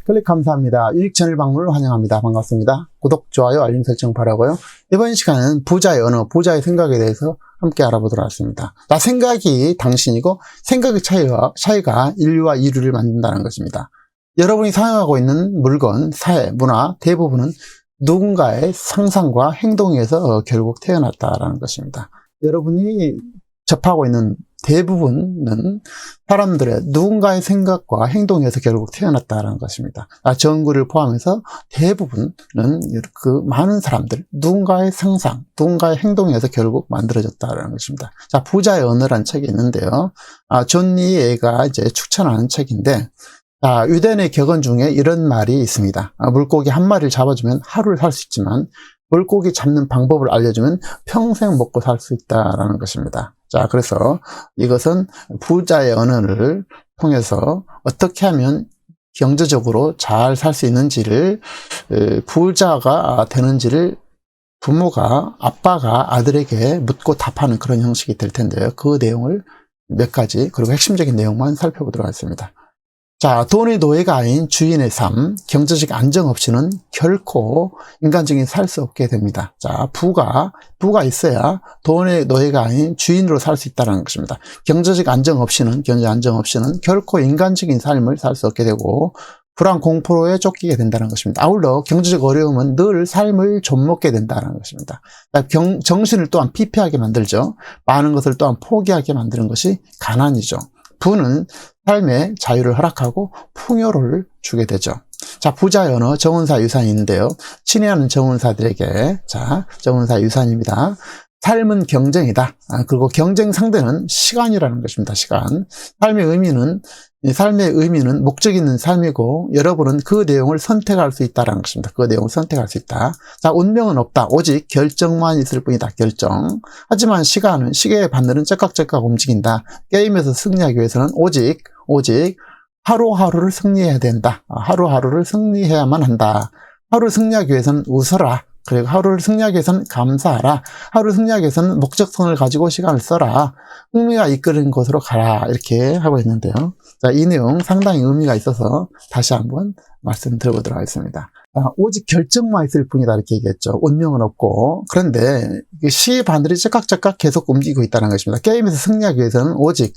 클릭 감사합니다. 유익 채널 방문을 환영합니다. 반갑습니다. 구독, 좋아요, 알림 설정 바라고요. 이번 시간은 부자의 언어, 부자의 생각에 대해서 함께 알아보도록 하겠습니다. 나 생각이 당신이고 생각의 차이가 인류와 이류를 만든다는 것입니다. 여러분이 사용하고 있는 물건, 사회, 문화 대부분은 누군가의 상상과 행동에 의해서 결국 태어났다는 것입니다. 여러분이 접하고 있는 대부분은 사람들의 누군가의 생각과 행동에 의해서 결국 태어났다는 것입니다. 정글을 포함해서 대부분은 그 많은 사람들, 누군가의 상상, 누군가의 행동에 의해서 결국 만들어졌다는 것입니다. 자, 부자의 언어라는 책이 있는데요. 존 리가 이제 추천하는 책인데, 유대인의 격언 중에 이런 말이 있습니다. 물고기 한 마리를 잡아주면 하루를 살 수 있지만 물고기 잡는 방법을 알려주면 평생 먹고 살 수 있다라는 것입니다. 자, 그래서 이것은 부자의 언어를 통해서 어떻게 하면 경제적으로 잘 살 수 있는지를, 부자가 되는지를 부모가, 아빠가 아들에게 묻고 답하는 그런 형식이 될 텐데요. 그 내용을 몇 가지, 그리고 핵심적인 내용만 살펴보도록 하겠습니다. 자, 돈의 노예가 아닌 주인의 삶, 경제적 안정 없이는 결코 인간적인 살 수 없게 됩니다. 자, 부가 있어야 돈의 노예가 아닌 주인으로 살 수 있다는 것입니다. 경제 안정 없이는 결코 인간적인 삶을 살 수 없게 되고, 불안 공포에 쫓기게 된다는 것입니다. 아울러 경제적 어려움은 늘 삶을 좀먹게 된다는 것입니다. 정신을 또한 피폐하게 만들죠. 많은 것을 또한 포기하게 만드는 것이 가난이죠. 부는 삶의 자유를 허락하고 풍요를 주게 되죠. 자, 부자의 언어, 정은사 유산이 있는데요. 친애하는 정은사들에게, 자, 정은사 유산입니다. 삶은 경쟁이다. 그리고 경쟁 상대는 시간이라는 것입니다. 시간. 삶의 의미는 목적 있는 삶이고, 여러분은 그 내용을 선택할 수 있다는 것입니다. 그 내용을 선택할 수 있다. 자, 운명은 없다. 오직 결정만 있을 뿐이다. 결정. 하지만 시계의 바늘은 째깍째깍 움직인다. 게임에서 승리하기 위해서는 오직 하루하루를 승리해야 된다. 하루하루를 승리해야만 한다. 하루를 승리하기 위해서는 웃어라. 그리고 하루를 승리하기 위해서는 감사하라. 하루를 승리하기 위해서는 목적성을 가지고 시간을 써라. 흥미가 이끄는 곳으로 가라. 이렇게 하고 있는데요. 자, 이 내용 상당히 의미가 있어서 다시 한번 말씀드려보도록 하겠습니다. 오직 결정만 있을 뿐이다. 이렇게 얘기했죠. 운명은 없고. 그런데 시의 바늘이 째깍째깍 계속 움직이고 있다는 것입니다. 게임에서 승리하기 위해서는 오직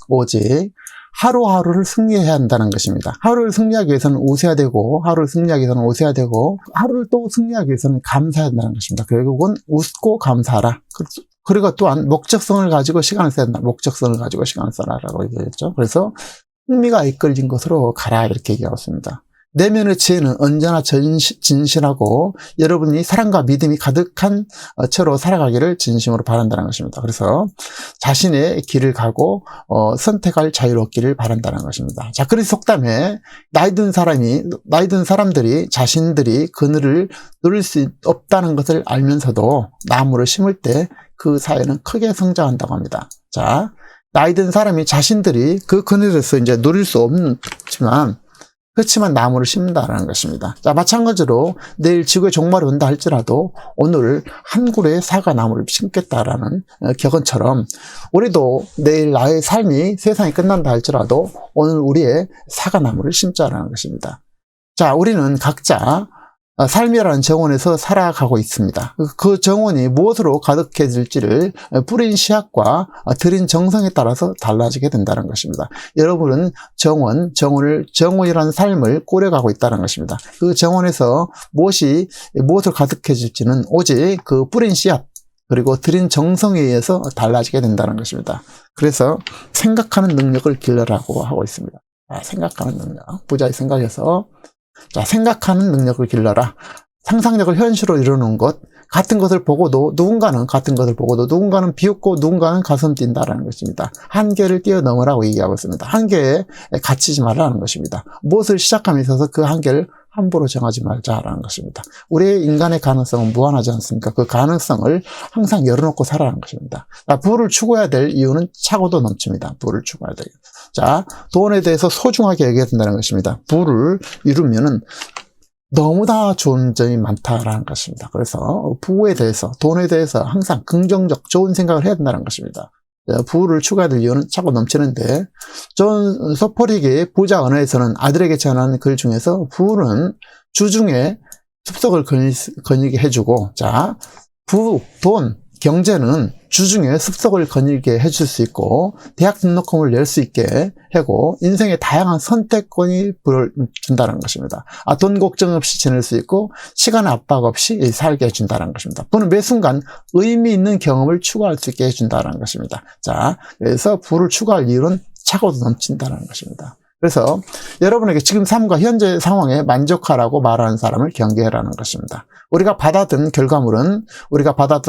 하루하루를 승리해야 한다는 것입니다. 하루를 승리하기 위해서는 웃어야 되고, 하루를 또 승리하기 위해서는 감사해야 한다는 것입니다. 결국은 웃고 감사하라. 그리고 또한 목적성을 가지고 시간을 써야 한다. 목적성을 가지고 시간을 써라라고 얘기했죠. 그래서 흥미가 이끌린 것으로 가라. 이렇게 얘기하고 있습니다. 내면의 지혜는 언제나 진실하고 여러분이 사랑과 믿음이 가득한 채로 살아가기를 진심으로 바란다는 것입니다. 그래서 자신의 길을 가고 선택할 자유를 얻기를 바란다는 것입니다. 자, 그래서 속담에 나이 든 사람들이 자신들이 그늘을 누릴 수 없다는 것을 알면서도 나무를 심을 때 그 사회는 크게 성장한다고 합니다. 자, 나이 든 사람이 자신들이 그 그늘에서 이제 누릴 수 없지만 그렇지만 나무를 심는다는 것입니다. 자, 마찬가지로 내일 지구에 종말이 온다 할지라도 오늘 한 그루의 사과나무를 심겠다라는 격언처럼 우리도 내일 나의 삶이 세상이 끝난다 할지라도 오늘 우리의 사과나무를 심자라는 것입니다. 자, 우리는 각자 삶이라는 정원에서 살아가고 있습니다. 그 정원이 무엇으로 가득해질지를 뿌린 씨앗과 들인 정성에 따라서 달라지게 된다는 것입니다. 여러분은 정원이라는 삶을 꾸려가고 있다는 것입니다. 그 정원에서 무엇으로 가득해질지는 오직 그 뿌린 씨앗 그리고 들인 정성에 의해서 달라지게 된다는 것입니다. 그래서 생각하는 능력을 길러라고 하고 있습니다. 생각하는 능력, 부자의 생각에서 자, 생각하는 능력을 길러라. 상상력을 현실로 이루는 것. 같은 것을 보고도 누군가는 비웃고 누군가는 가슴 뛴다라는 것입니다. 한계를 뛰어넘으라고 얘기하고 있습니다. 한계에 갇히지 말라는 것입니다. 무엇을 시작함에 있어서 그 한계를 함부로 정하지 말자라는 것입니다. 우리의 인간의 가능성은 무한하지 않습니까? 그 가능성을 항상 열어놓고 살아라는 것입니다. 부를 추구해야 될 이유는 차고도 넘칩니다. 부를 추구해야 돼요. 자, 돈에 대해서 소중하게 여겨야 된다는 것입니다. 부를 이루면은 너무나 좋은 점이 많다라는 것입니다. 그래서 부에 대해서, 돈에 대해서 항상 긍정적, 좋은 생각을 해야 된다는 것입니다. 부를 추가될 이유는 차고 넘치는데, 존 소포릭의 부자 언어에서는 아들에게 전한 글 중에서 부는 주중에 습속을 거닐게 해주고, 자, 돈, 경제는 주중에 습속을 거닐게 해줄 수 있고, 대학 등록금을 낼 수 있게 하고, 인생의 다양한 선택권이 준다는 것입니다. 돈 걱정 없이 지낼 수 있고, 시간 압박 없이 살게 해준다는 것입니다. 부는 매 순간 의미 있는 경험을 추구할 수 있게 해준다는 것입니다. 자, 그래서 부를 추구할 이유는 차고도 넘친다는 것입니다. 그래서 여러분에게 지금 삶과 현재 상황에 만족하라고 말하는 사람을 경계하라는 것입니다. 우리가 받았던 결과물, 우리가 받은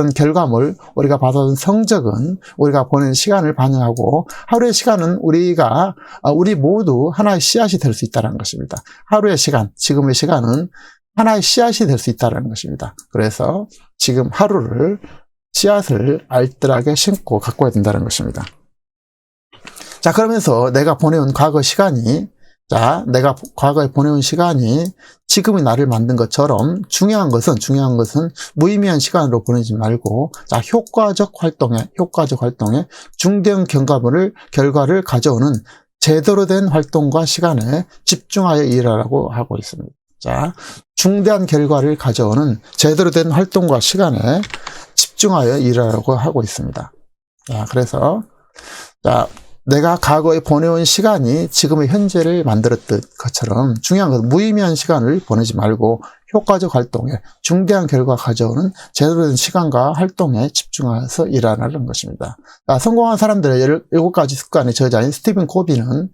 성적은 우리가 보낸 시간을 반영하고, 하루의 시간은 우리 모두 하나의 씨앗이 될 수 있다는 것입니다. 하루의 시간, 지금의 시간은 하나의 씨앗이 될 수 있다는 것입니다. 그래서 지금 하루를 씨앗을 알뜰하게 심고 가꿔야 된다는 것입니다. 자, 그러면서 내가 보내온 과거 시간이, 내가 과거에 보내온 시간이 지금의 나를 만든 것처럼 중요한 것은 무의미한 시간으로 보내지 말고, 자, 효과적 활동에 중대한 결과를 가져오는 제대로 된 활동과 시간에 집중하여 일하라고 하고 있습니다. 자, 중대한 결과를 가져오는 제대로 된 활동과 시간에 집중하여 일하라고 하고 있습니다. 자, 그래서, 내가 과거에 보내온 시간이 지금의 현재를 만들었던 것처럼 중요한 것은 무의미한 시간을 보내지 말고 효과적 활동에 중대한 결과 가져오는 제대로 된 시간과 활동에 집중해서 일하라는 것입니다. 성공한 사람들의 7가지 습관의 저자인 스티븐 코비는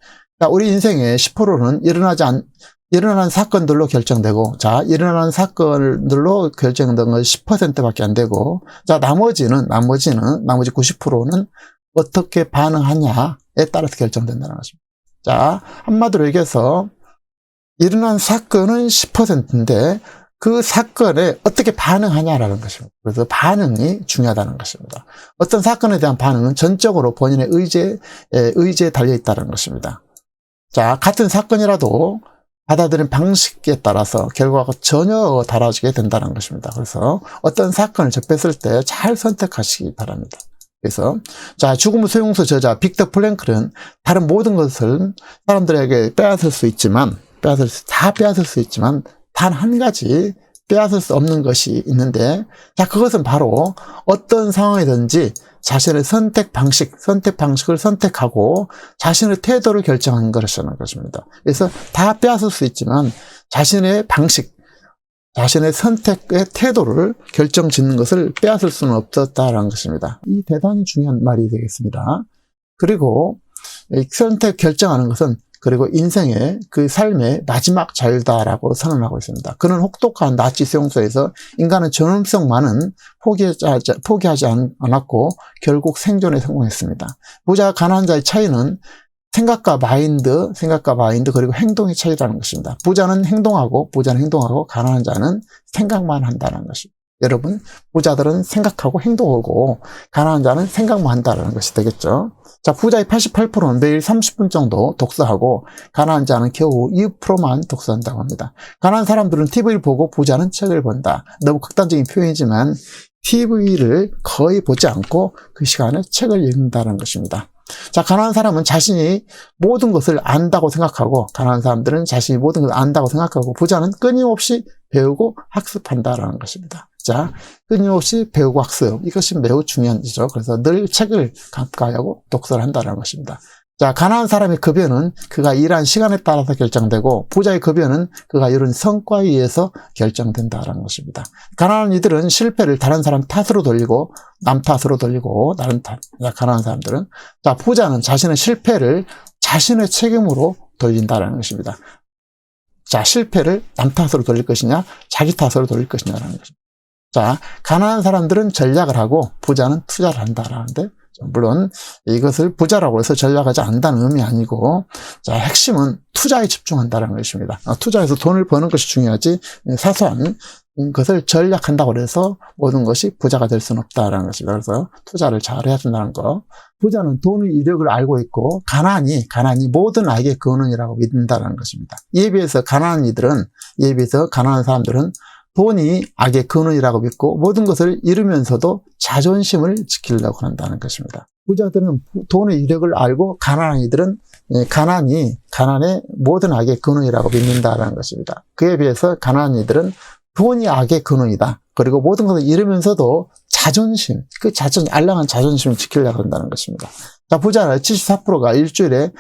우리 인생의 10%는 일어난 사건들로 결정되고, 일어난 사건들로 결정된 것이 10%밖에 안 되고, 나머지 90%는 어떻게 반응하냐에 따라서 결정된다는 것입니다. 한마디로 얘기해서 일어난 사건은 10%인데 그 사건에 어떻게 반응하냐라는 것입니다. 그래서 반응이 중요하다는 것입니다. 어떤 사건에 대한 반응은 전적으로 본인의 의지에 달려있다는 것입니다. 같은 사건이라도 받아들인 방식에 따라서 결과가 전혀 달라지게 된다는 것입니다. 그래서 어떤 사건을 접했을 때 잘 선택하시기 바랍니다. 그래서 죽음의 소용서 저자 빅터 프랭클은 다른 모든 것을 사람들에게 빼앗을 수 있지만 단 한 가지 빼앗을 수 없는 것이 있는데, 그것은 바로 어떤 상황이든지 자신의 선택 방식을 선택하고 자신의 태도를 결정하는 것이라는 것입니다. 그래서 다 빼앗을 수 있지만 자신의 자신의 선택의 태도를 결정짓는 것을 빼앗을 수는 없었다라는 것입니다. 이 대단히 중요한 말이 되겠습니다. 그리고 선택 결정하는 것은 그리고 인생의 그 삶의 마지막 자유다라고 선언하고 있습니다. 그는 혹독한 나치 수용소에서 인간의 전염성만은 포기하지 않았고 결국 생존에 성공했습니다. 부자와 가난한 자의 차이는 생각과 마인드 그리고 행동의 차이라는 것입니다. 부자는 행동하고 가난한 자는 생각만 한다는 것입니다. 여러분, 부자들은 생각하고 행동하고 가난한 자는 생각만 한다는 것이 되겠죠. 부자의 88%는 매일 30분 정도 독서하고 가난한 자는 겨우 2%만 독서한다고 합니다. 가난한 사람들은 TV를 보고 부자는 책을 본다. 너무 극단적인 표현이지만 TV를 거의 보지 않고 그 시간에 책을 읽는다는 것입니다. 가난한 사람은 자신이 모든 것을 안다고 생각하고, 부자는 끊임없이 배우고 학습한다라는 것입니다. 끊임없이 배우고 학습. 이것이 매우 중요한 일이죠. 그래서 늘 책을 가까이하고 독서를 한다는 것입니다. 가난한 사람의 급여는 그가 일한 시간에 따라서 결정되고, 부자의 급여는 그가 이룬 성과에 의해서 결정된다는 것입니다. 가난한 이들은 실패를 다른 사람 탓으로 돌리고, 남 탓으로 돌리고, 가난한 사람들은, 부자는 자신의 실패를 자신의 책임으로 돌린다는 것입니다. 실패를 남 탓으로 돌릴 것이냐, 자기 탓으로 돌릴 것이냐라는 것입니다. 가난한 사람들은 전략을 하고, 부자는 투자를 한다라는데, 물론 이것을 부자라고 해서 전략하지 않는다는 의미 아니고, 핵심은 투자에 집중한다는 것입니다. 투자해서 돈을 버는 것이 중요하지 사소한 것을 전략한다고 해서 모든 것이 부자가 될 수는 없다는 것입니다. 그래서 투자를 잘 해야 된다는 거. 부자는 돈의 이력을 알고 있고, 가난이 모든 악의 근원이라고 믿는다는 것입니다. 이에 비해서 가난한 사람들은 돈이 악의 근원이라고 믿고 모든 것을 잃으면서도 자존심을 지키려고 한다는 것입니다. 부자들은 돈의 이력을 알고 가난한 이들은 가난의 모든 악의 근원이라고 믿는다라는 것입니다. 그에 비해서 가난한 이들은 돈이 악의 근원이다. 그리고 모든 것을 잃으면서도 알량한 자존심을 지키려고 한다는 것입니다. 자, 부자는 74%가 일주일에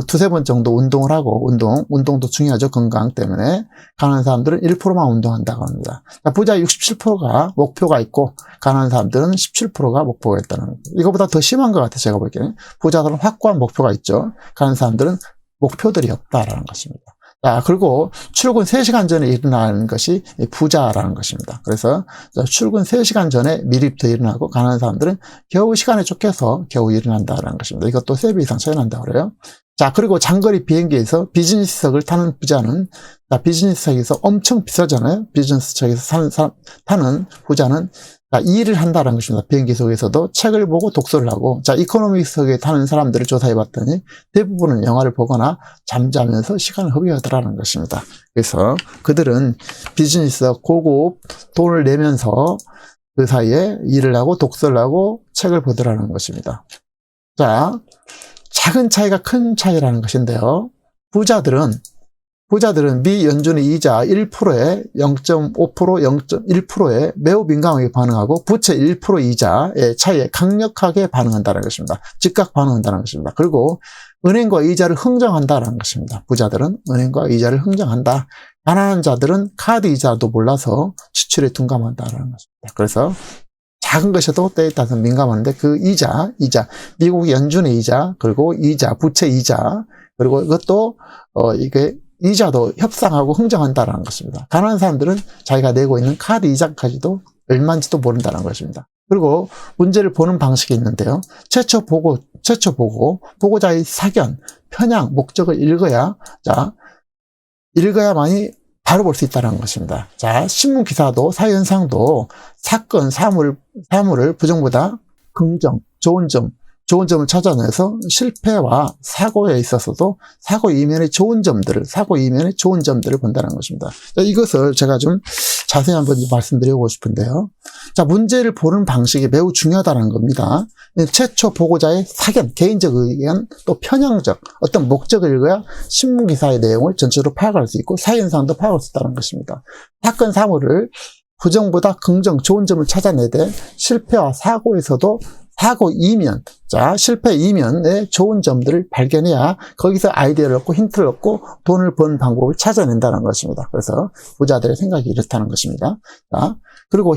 두세 번 정도 운동을 하고, 운동도 중요하죠. 건강 때문에. 가난한 사람들은 1%만 운동한다고 합니다. 자, 부자 67%가 목표가 있고, 가난한 사람들은 17%가 목표가 있다는 겁니다. 이거보다 더 심한 것 같아요. 제가 보기에는. 부자들은 확고한 목표가 있죠. 가난한 사람들은 목표들이 없다라는 것입니다. 자, 그리고 출근 3시간 전에 일어나는 것이 부자라는 것입니다. 그래서 출근 3시간 전에 미리부터 일어나고 가난한 사람들은 겨우 시간에 쫓겨서 겨우 일어난다는 것입니다. 이것도 3배 이상 차이 난다고 그래요. 자, 그리고 장거리 비행기에서 비즈니스석을 타는 부자는, 비즈니스석에서 엄청 비싸잖아요. 비즈니스석에서 타는 부자는 일을 한다는 것입니다. 비행기 속에서도 책을 보고 독서를 하고, 자, 이코노미석에 타는 사람들을 조사해 봤더니 대부분은 영화를 보거나 잠자면서 시간을 허비하더라는 것입니다. 그래서 그들은 비즈니스석 고급 돈을 내면서 그 사이에 일을 하고 독서를 하고 책을 보더라는 것입니다. 자, 작은 차이가 큰 차이라는 것인데요. 부자들은 미 연준의 이자 1%에 0.5%, 0.1%에 매우 민감하게 반응하고 부채 1% 이자의 차이에 강력하게 반응한다는 것입니다. 즉각 반응한다는 것입니다. 그리고 은행과 이자를 흥정한다는 것입니다. 부자들은 은행과 이자를 흥정한다. 가난한 자들은 카드 이자도 몰라서 지출에 둔감한다는 것입니다. 그래서 작은 것에도 때에 따라서 민감한데 그 이자, 미국 연준의 이자, 그리고 부채 이자, 그리고 이것도 이게 이자도 협상하고 흥정한다는 것입니다. 가난한 사람들은 자기가 내고 있는 카드 이자까지도 얼마인지도 모른다는 것입니다. 그리고 문제를 보는 방식이 있는데요. 최초 보고자의 사견, 편향, 목적을 읽어야만이 바로 볼 수 있다는 것입니다. 자, 신문 기사도 사회현상도 사건, 사물을 부정보다 긍정, 좋은 점을 찾아내서 실패와 사고에 있어서도 사고 이면의 좋은 점들을 본다는 것입니다. 자, 이것을 제가 좀 자세히 한번 말씀드리고 싶은데요. 자, 문제를 보는 방식이 매우 중요하다는 겁니다. 최초 보고자의 사견, 개인적 의견, 또 편향적, 어떤 목적을 읽어야 신문기사의 내용을 전체로 파악할 수 있고 사회현상도 파악할 수 있다는 것입니다. 사건, 사물을 부정보다 긍정, 좋은 점을 찾아내되 실패와 사고에서도 사고 이면, 실패 이면의 좋은 점들을 발견해야 거기서 아이디어를 얻고 힌트를 얻고 돈을 버는 방법을 찾아낸다는 것입니다. 그래서 부자들의 생각이 이렇다는 것입니다. 자, 그리고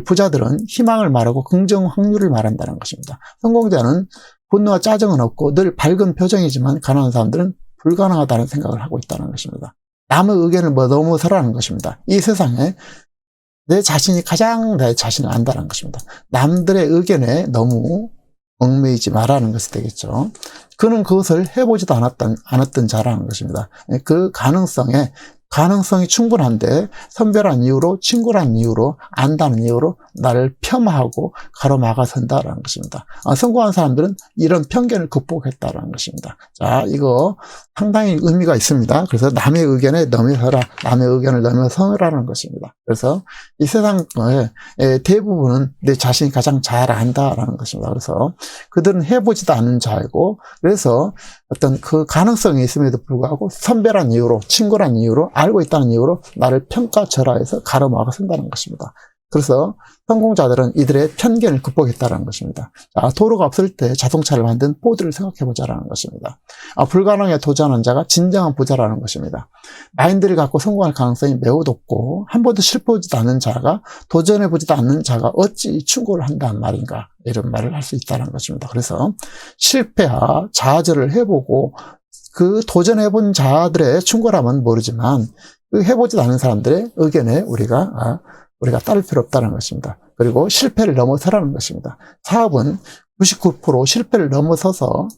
부자들은 희망을 말하고 긍정 확률을 말한다는 것입니다. 성공자는 분노와 짜증은 없고 늘 밝은 표정이지만 가난한 사람들은 불가능하다는 생각을 하고 있다는 것입니다. 남의 의견을 넘어서라는 것입니다. 이 세상에 내 자신이 가장 내 자신을 안다는 것입니다. 남들의 의견에 너무 얽매이지 말라는 것이 되겠죠. 그는 그것을 해보지도 않았던 자라는 것입니다. 그 가능성이 충분한데 선별한 이유로, 친구란 이유로, 안다는 이유로 나를 폄하하고 가로막아선다라는 것입니다. 성공한 사람들은 이런 편견을 극복했다라는 것입니다. 자, 이거 상당히 의미가 있습니다. 그래서 남의 의견을 넘어서라는 것입니다. 그래서 이 세상의 대부분은 내 자신이 가장 잘 안다라는 것입니다. 그래서 그들은 해보지도 않은 자이고, 그래서 어떤 그 가능성이 있음에도 불구하고 선별한 이유로, 친구란 이유로, 알고 있다는 이유로 나를 평가절하해서 가로막아 쓴다는 것입니다. 그래서 성공자들은 이들의 편견을 극복했다는 것입니다. 자, 도로가 없을 때 자동차를 만든 포드를 생각해보자라는 것입니다. 불가능에 도전한 자가 진정한 부자라는 것입니다. 마인드를 갖고 성공할 가능성이 매우 높고 한 번도 실패하지도 않는 자가, 도전해보지도 않는 자가 어찌 충고를 한다는 말인가, 이런 말을 할 수 있다는 것입니다. 그래서 실패와 좌절을 해보고 그 도전해본 자들의 충고라면 모르지만 그 해보지도 않은 사람들의 의견에 우리가 따를 필요 없다는 것입니다. 그리고 실패를 넘어서라는 것입니다. 사업은 99% 실패를 넘어서서,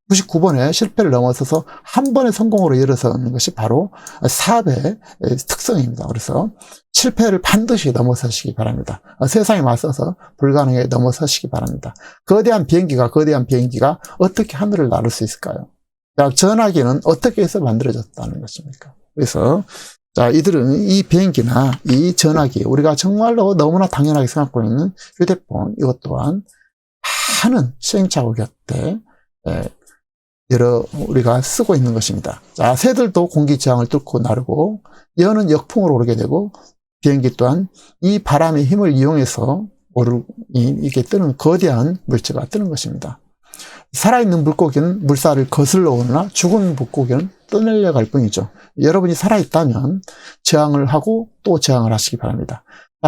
99번의 실패를 넘어서서 한 번의 성공으로 일어서는 것이 바로 사업의 특성입니다. 그래서 실패를 반드시 넘어서시기 바랍니다. 세상에 맞서서 불가능에 넘어서시기 바랍니다. 거대한 비행기가 어떻게 하늘을 나를 수 있을까요? 전화기는 어떻게 해서 만들어졌다는 것입니까? 그래서 이들은 이 비행기나 이 전화기, 우리가 정말로 너무나 당연하게 생각하고 있는 휴대폰, 이것 또한 많은 시행착오 곁에 우리가 쓰고 있는 것입니다. 자, 새들도 공기 저항을 뚫고 나르고 여는 역풍으로 오르게 되고 비행기 또한 이 바람의 힘을 이용해서 이게 뜨는 거대한 물체가 뜨는 것입니다. 살아있는 물고기는 물살을 거슬러 오르나 죽은 물고기는 떠내려 갈 뿐이죠. 여러분이 살아있다면 저항을 하고 또 저항을 하시기 바랍니다.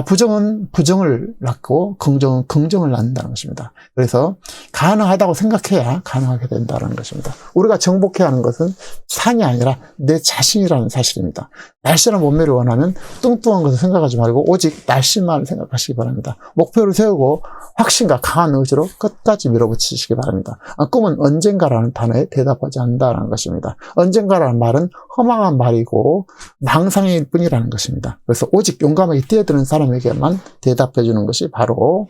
부정은 부정을 낳고 긍정은 긍정을 낳는다는 것입니다. 그래서 가능하다고 생각해야 가능하게 된다는 것입니다. 우리가 정복해야 하는 것은 산이 아니라 내 자신이라는 사실입니다. 날씬한 몸매를 원하면 뚱뚱한 것을 생각하지 말고 오직 날씬만 생각하시기 바랍니다. 목표를 세우고 확신과 강한 의지로 끝까지 밀어붙이시기 바랍니다. 꿈은 언젠가라는 단어에 대답하지 않는다는 것입니다. 언젠가라는 말은 허망한 말이고 망상일 뿐이라는 것입니다. 그래서 오직 용감하게 뛰어드는 사람에게만 대답해 주는 것이 바로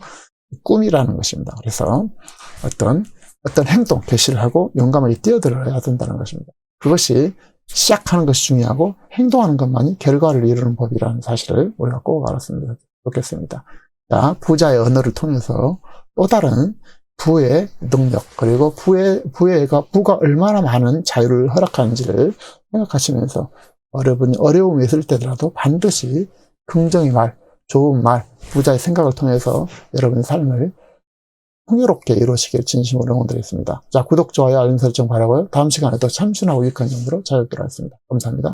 꿈이라는 것입니다. 그래서 어떤 행동, 개시를 하고 용감하게 뛰어들어야 된다는 것입니다. 그것이 시작하는 것이 중요하고 행동하는 것만이 결과를 이루는 법이라는 사실을 우리가 꼭 알았으면 좋겠습니다. 자, 부자의 언어를 통해서 또 다른 부의 능력, 그리고 부가 얼마나 많은 자유를 허락하는지를 생각하시면서 여러분이 어려움이 있을 때라도 반드시 긍정의 말, 좋은 말, 부자의 생각을 통해서 여러분의 삶을 풍요롭게 이루시길 진심으로 응원드리겠습니다. 자, 구독, 좋아요, 알림 설정 바라고요. 다음 시간에도 참신하고 유익한 정보로 찾아뵙도록 하겠습니다. 감사합니다.